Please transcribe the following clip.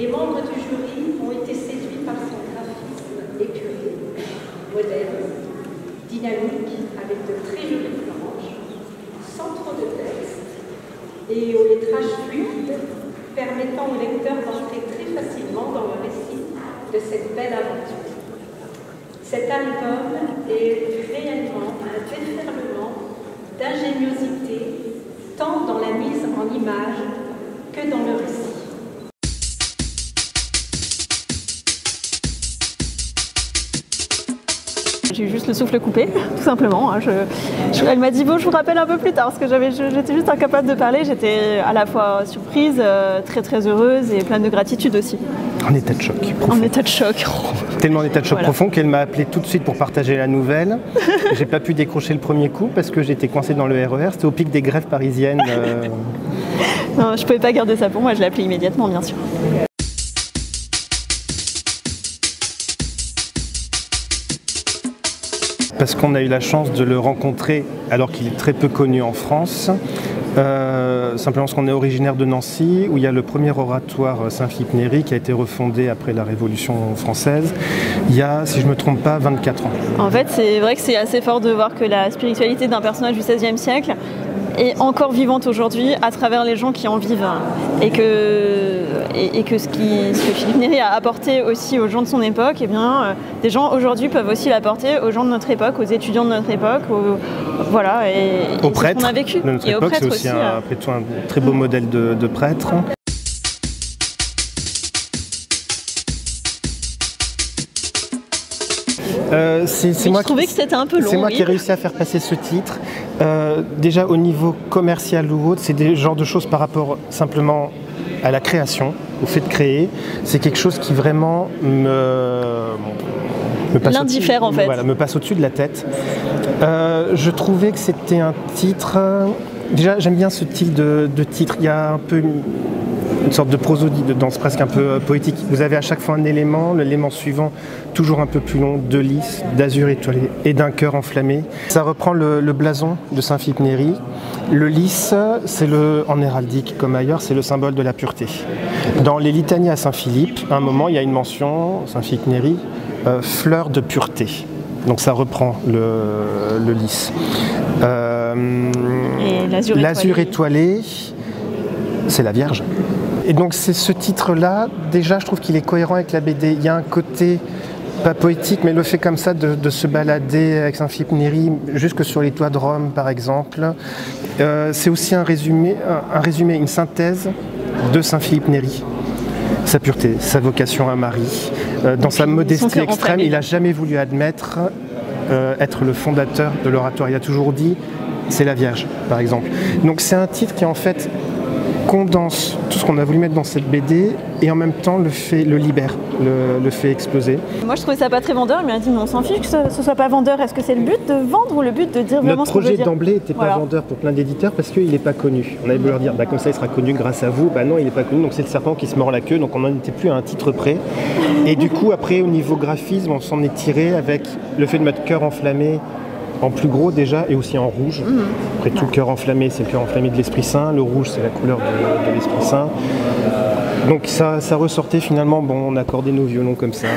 Les membres du jury ont été séduits par son graphisme épuré, moderne, dynamique, avec de très jolies planches, sans trop de texte, et au lettrage fluide, permettant au lecteur d'entrer très facilement dans le récit de cette belle aventure. Cet album est réellement un déferlement d'ingéniosité, tant dans la mise en image que dans le récit. J'ai eu juste le souffle coupé, tout simplement. Elle m'a dit bon, je vous rappelle un peu plus tard, parce que j'étais juste incapable de parler. J'étais à la fois surprise, très heureuse et pleine de gratitude aussi. En état de choc profond. En état de choc. Tellement en état de choc profond qu'elle m'a appelé tout de suite pour partager la nouvelle. J'ai pas pu décrocher le premier coup parce que j'étais coincé dans le RER. C'était au pic des grèves parisiennes. Non, je pouvais pas garder ça pour moi, je l'ai appelé immédiatement, bien sûr. Parce qu'on a eu la chance de le rencontrer alors qu'il est très peu connu en France. Simplement parce qu'on est originaire de Nancy, où il y a le premier oratoire Saint-Philippe Néri qui a été refondé après la Révolution française, il y a, si je ne me trompe pas, 24 ans. En fait, c'est vrai que c'est assez fort de voir que la spiritualité d'un personnage du XVIe siècle est encore vivante aujourd'hui à travers les gens qui en vivent. Et que ce que Philippe Néri a apporté aussi aux gens de son époque, eh bien, des gens aujourd'hui peuvent aussi l'apporter aux gens de notre époque, aux étudiants de notre époque, voilà, aux prêtres qu'on a vécu. De notre époque, c'est aussi après tout un très beau modèle de prêtre. Je trouvais que c'était un peu long. C'est moi qui ai réussi à faire passer ce titre. Déjà au niveau commercial ou autre, c'est des genres de choses par rapport simplement à la création, au fait de créer. C'est quelque chose qui vraiment me passe l'indiffère en fait. Voilà, me passe au-dessus de la tête. Je trouvais que c'était un titre... Déjà, j'aime bien ce type de titre. Il y a un peu une sorte de prosodie dedans, c'est presque un peu poétique. Vous avez à chaque fois un élément, l'élément suivant, toujours un peu plus long, de lys, d'azur étoilé et d'un cœur enflammé. Ça reprend le blason de Saint-Philippe Néri. Le lys, c'est en héraldique comme ailleurs, c'est le symbole de la pureté. Dans les litanies à Saint-Philippe, à un moment, il y a une mention, Saint-Philippe Néri, fleur de pureté. Donc ça reprend le lys. Et l'azur étoilé, c'est la Vierge. Et donc c'est ce titre-là, déjà je trouve qu'il est cohérent avec la BD. Il y a un côté, pas poétique, mais le fait comme ça de se balader avec Saint-Philippe Néri, jusque sur les toits de Rome par exemple. C'est aussi un résumé, une synthèse de Saint-Philippe Néri. Sa pureté, sa vocation à Marie. Dans sa modestie extrême, il n'a jamais voulu admettre être le fondateur de l'oratoire. Il a toujours dit, c'est la Vierge, par exemple. Donc c'est un titre qui en fait condense tout ce qu'on a voulu mettre dans cette BD et en même temps le libère, le fait exploser. Moi je trouvais ça pas très vendeur, il m'a dit mais on s'en fiche que ce soit pas vendeur. Est-ce que c'est le but de vendre ou le but de dire vraiment ce qu'on veut dire ? Notre projet d'emblée n'était pas vendeur pour plein d'éditeurs parce qu'il n'est pas connu. On avait voulu leur dire comme ça il sera connu grâce à vous, non il n'est pas connu, donc c'est le serpent qui se mord la queue, donc on n'en était plus à un titre près. Et du coup après au niveau graphisme on s'en est tiré avec le fait de mettre cœur enflammé en plus gros déjà et aussi en rouge. Après tout, le cœur enflammé, c'est le cœur enflammé de l'Esprit Saint. Le rouge, c'est la couleur de l'Esprit Saint. Donc ça ressortait finalement, on accordait nos violons comme ça.